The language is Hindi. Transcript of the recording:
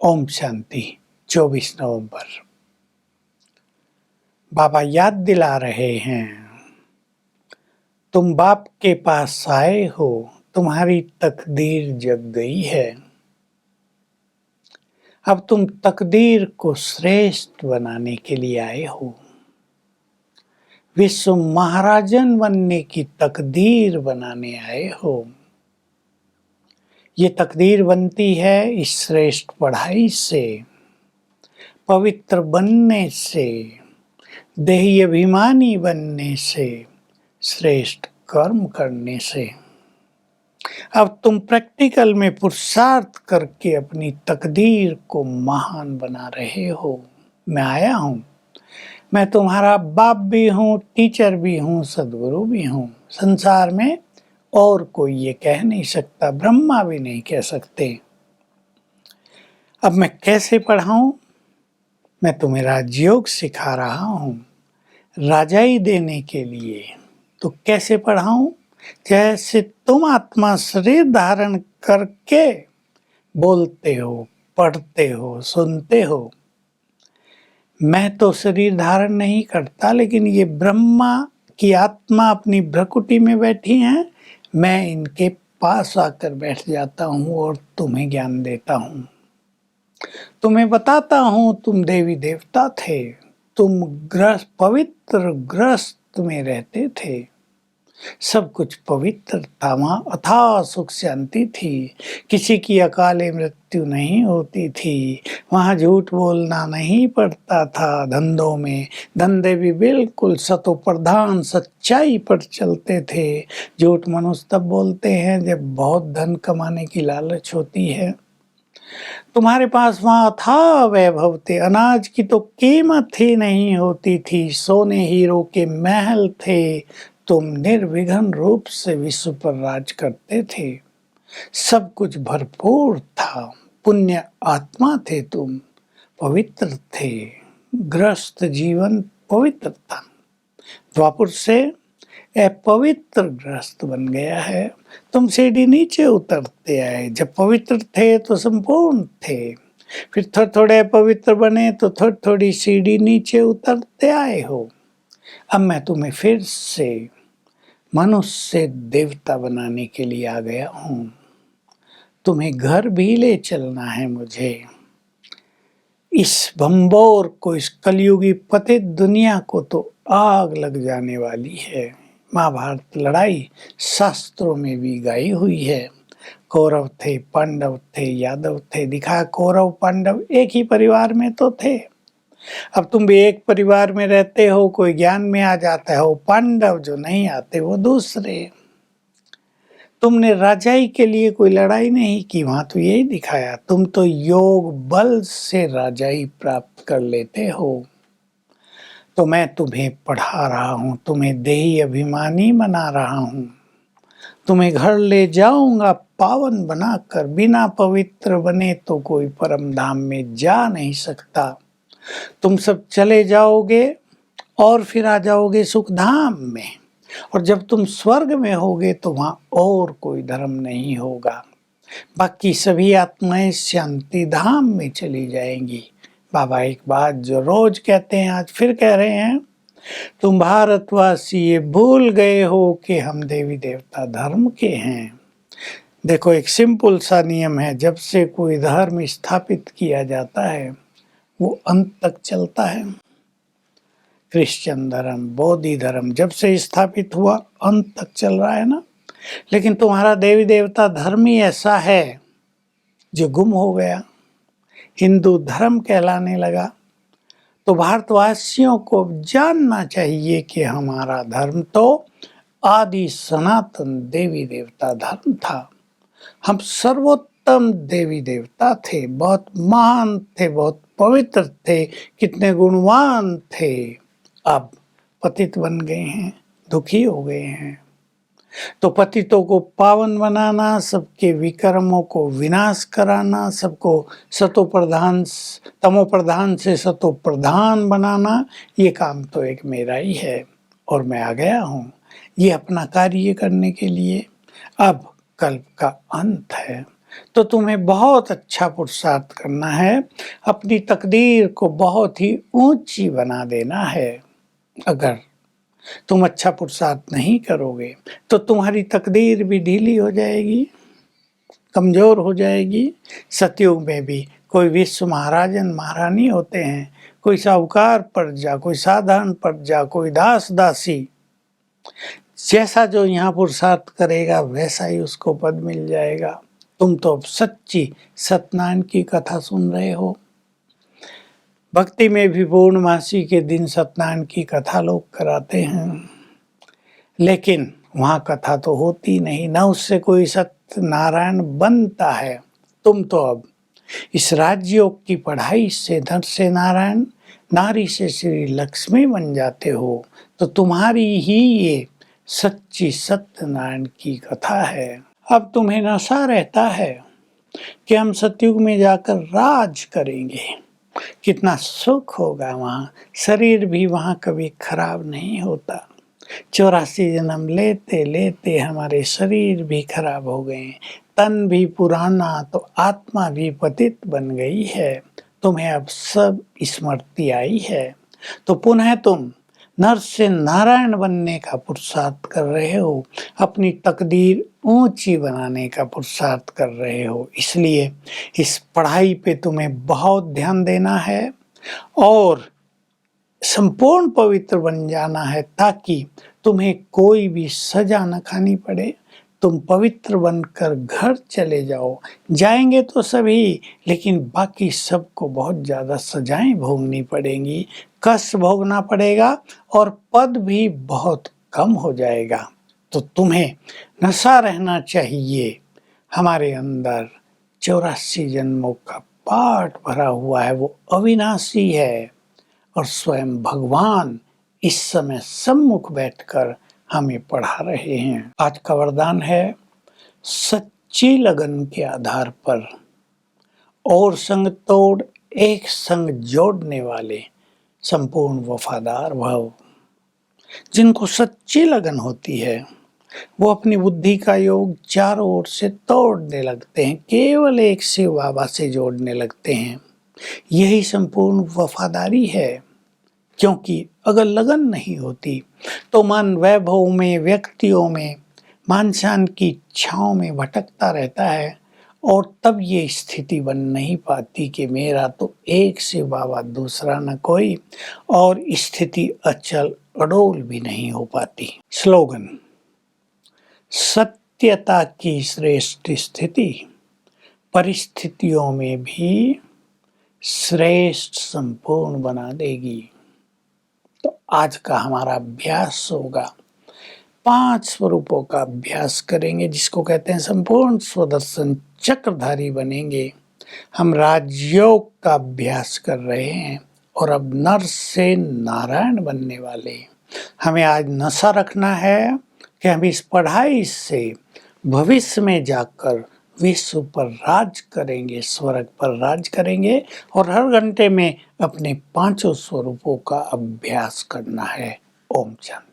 ओम शांति। 24 नवंबर। बाबा याद दिला रहे हैं, तुम बाप के पास आए हो, तुम्हारी तकदीर जग गई है। अब तुम तकदीर को श्रेष्ठ बनाने के लिए आए हो। विश्व महाराजन बनने की तकदीर बनाने आए हो। ये तकदीर बनती है इस श्रेष्ठ पढ़ाई से, पवित्र बनने से, देही अभिमानी बनने से, श्रेष्ठ कर्म करने से। अब तुम प्रैक्टिकल में पुरुषार्थ करके अपनी तकदीर को महान बना रहे हो। मैं आया हूँ, मैं तुम्हारा बाप भी हूँ, टीचर भी हूँ, सदगुरु भी हूँ। संसार में और कोई ये कह नहीं सकता, ब्रह्मा भी नहीं कह सकते। अब मैं कैसे पढ़ाऊं? मैं तुम्हें राजयोग सिखा रहा हूँ, राजाई देने के लिए। तो कैसे पढ़ाऊं? जैसे तुम आत्मा शरीर धारण करके बोलते हो, पढ़ते हो, सुनते हो। मैं तो शरीर धारण नहीं करता, लेकिन ये ब्रह्मा की आत्मा अपनी भ्रकुटी में बैठी हैं। मैं इनके पास आकर बैठ जाता हूँ और तुम्हें ज्ञान देता हूँ। तुम्हें बताता हूँ तुम देवी देवता थे, तुम ग्रस्त पवित्र ग्रस्त में रहते थे। सब कुछ पवित्र था, वहाँ अथाह सुख शांति थी, किसी की अकाले मृत्यु नहीं होती थी, वहाँ झूठ बोलना नहीं पड़ता था। धंधों में धंधे भी बिल्कुल सतो प्रधान सच्चाई पर चलते थे। झूठ मनुष्य तब बोलते हैं जब बहुत धन कमाने की लालच होती है। तुम्हारे पास वहाँ अथाह वैभव थे, अनाज की तो कीमत ही नहीं होती थी, सोने हीरो के महल थे। तुम निर्विघ्न रूप से विश्व पर राज करते थे, सब कुछ भरपूर था। पुण्य आत्मा थे तुम, पवित्र थे, ग्रस्त जीवन पवित्र था। द्वापर से अपवित्र ग्रस्त बन गया है। तुम सीढ़ी नीचे उतरते आए, जब पवित्र थे तो संपूर्ण थे, फिर थोड़े थोड़े पवित्र बने तो थोड़ी थोड़ी सीढ़ी नीचे उतरते आए हो। अब मैं तुम्हें फिर से मनुष्य से देवता बनाने के लिए आ गया हूँ। तुम्हें घर भी ले चलना है मुझे। इस भंबोर को, इस कलयुगी पतित दुनिया को तो आग लग जाने वाली है। महाभारत लड़ाई शास्त्रों में भी गाई हुई है। कौरव थे, पांडव थे, यादव थे, दिखा कौरव पांडव एक ही परिवार में तो थे। अब तुम भी एक परिवार में रहते हो, कोई ज्ञान में आ जाता है वो पांडव, जो नहीं आते वो दूसरे। तुमने राजाई के लिए कोई लड़ाई नहीं की, वहां तो यही दिखाया। तुम तो योग बल से राजाई प्राप्त कर लेते हो। तो मैं तुम्हें पढ़ा रहा हूँ, तुम्हें देही अभिमानी बना रहा हूँ, तुम्हें घर ले जाऊंगा पावन बनाकर। बिना पवित्र बने तो कोई परम धाम में जा नहीं सकता। तुम सब चले जाओगे और फिर आ जाओगे सुख धाम में, और जब तुम स्वर्ग में होगे तो वहां और कोई धर्म नहीं होगा। बाकी सभी आत्माएं शांति धाम में चली जाएंगी। बाबा एक बात जो रोज कहते हैं आज फिर कह रहे हैं, तुम भारतवासी ये भूल गए हो कि हम देवी देवता धर्म के हैं। देखो एक सिंपल सा नियम है, जब से कोई धर्म स्थापित किया जाता है वो अंत तक चलता है। क्रिश्चियन धर्म, बौद्ध धर्म जब से स्थापित हुआ अंत तक चल रहा है ना। लेकिन तुम्हारा देवी देवता धर्म ही ऐसा है जो गुम हो गया, हिंदू धर्म कहलाने लगा। तो भारतवासियों को जानना चाहिए कि हमारा धर्म तो आदि सनातन देवी देवता धर्म था। हम सर्वोत्तम देवी देवता थे, बहुत महान थे, बहुत पवित्र थे, कितने गुणवान थे। अब पतित बन गए हैं, दुखी हो गए हैं। तो पतितों को पावन बनाना, सबके विकर्मों को विनाश कराना, सबको सतो प्रधान तमो प्रधान से सतो प्रधान बनाना, ये काम तो एक मेरा ही है और मैं आ गया हूँ ये अपना कार्य करने के लिए। अब कल्प का अंत है, तो तुम्हें बहुत अच्छा पुरुषार्थ करना है, अपनी तकदीर को बहुत ही ऊंची बना देना है। अगर तुम अच्छा पुरुषार्थ नहीं करोगे तो तुम्हारी तकदीर भी ढीली हो जाएगी, कमजोर हो जाएगी। सतयुग में भी कोई विश्व महाराजन महारानी होते हैं, कोई साहूकार प्रजा, कोई साधारण प्रजा, कोई दास दासी, जैसा जो यहाँ पुरुषार्थ करेगा वैसा ही उसको पद मिल जाएगा। तुम तो अब सच्ची सत्यनारायण की कथा सुन रहे हो। भक्ति में भी पूर्णमासी के दिन सत्यनारायण की कथा लोग कराते हैं, लेकिन वहाँ कथा तो होती नहीं, न उससे कोई सत्यनारायण बनता है। तुम तो अब इस राजयोग की पढ़ाई से धन से नारायण, नारी से श्री लक्ष्मी बन जाते हो। तो तुम्हारी ही ये सच्ची सत्यनारायण की कथा है। अब तुम्हें नशा रहता है कि हम सतयुग में जाकर राज करेंगे, कितना सुख होगा वहाँ, शरीर भी वहाँ कभी खराब नहीं होता। 84 जन्म लेते लेते हमारे शरीर भी खराब हो गए, तन भी पुराना तो आत्मा भी पतित बन गई है। तुम्हें अब सब स्मृति आई है, तो पुनः तुम नर से नारायण बनने का पुरुषार्थ कर रहे हो, अपनी तकदीर ऊंची बनाने का पुरुषार्थ कर रहे हो। इसलिए इस पढ़ाई पे तुम्हें बहुत ध्यान देना है और संपूर्ण पवित्र बन जाना है, ताकि तुम्हें कोई भी सजा न खानी पड़े। तुम पवित्र बनकर घर चले जाओ। जाएंगे तो सभी, लेकिन बाकी सबको बहुत ज़्यादा सजाएं भोगनी पड़ेंगी, कष्ट भोगना पड़ेगा और पद भी बहुत कम हो जाएगा। तो तुम्हें नशा रहना चाहिए। हमारे अंदर 84 जन्मों का पाठ भरा हुआ है, वो अविनाशी है और स्वयं भगवान इस समय सम्मुख बैठकर हमें पढ़ा रहे हैं। आज का वरदान है, सच्ची लगन के आधार पर और संग तोड़ एक संग जोड़ने वाले संपूर्ण वफादार भव। जिनको सच्ची लगन होती है वो अपनी बुद्धि का योग चारों ओर से तोड़ने लगते हैं, केवल एक शिव बाबा से जोड़ने लगते हैं। यही संपूर्ण वफादारी है, क्योंकि अगर लगन नहीं होती तो मन वैभव में, व्यक्तियों में, मान शान की इच्छाओं में भटकता रहता है और तब ये स्थिति बन नहीं पाती कि मेरा तो एक शिव बाबा दूसरा न कोई, और स्थिति अचल अडोल भी नहीं हो पाती। स्लोगन, सत्यता की श्रेष्ठ स्थिति परिस्थितियों में भी श्रेष्ठ संपूर्ण बना देगी। तो आज का हमारा अभ्यास होगा, 5 स्वरूपों का अभ्यास करेंगे, जिसको कहते हैं संपूर्ण स्वदर्शन चक्रधारी बनेंगे। हम राजयोग का अभ्यास कर रहे हैं और अब नर से नारायण बनने वाले। हमें आज नशा रखना है कि हम इस पढ़ाई से भविष्य में जाकर विश्व पर राज करेंगे, स्वर्ग पर राज करेंगे, और हर घंटे में अपने 5 स्वरूपों का अभ्यास करना है। ओम शांति।